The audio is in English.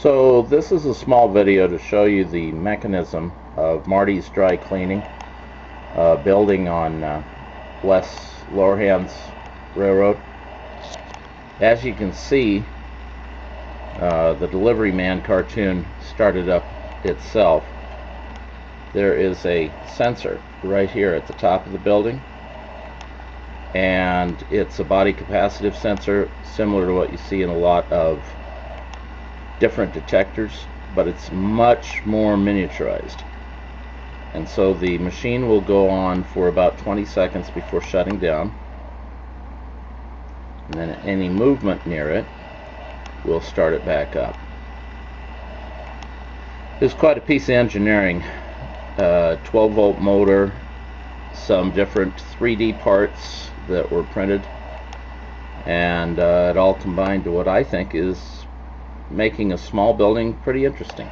So this is a small video to show you the mechanism of Marty's dry cleaning, building on West Lowerhands Railroad. As you can see, the delivery man cartoon started up itself. There is a sensor right here at the top of the building, and it's a body capacitive sensor similar to what you see in a lot of different detectors, but it's much more miniaturized. And so the machine will go on for about 20 seconds before shutting down, and then any movement near it will start it back up. It's quite a piece of engineering. 12-volt motor, some different 3D parts that were printed, and it all combined to what I think is making a small building pretty interesting.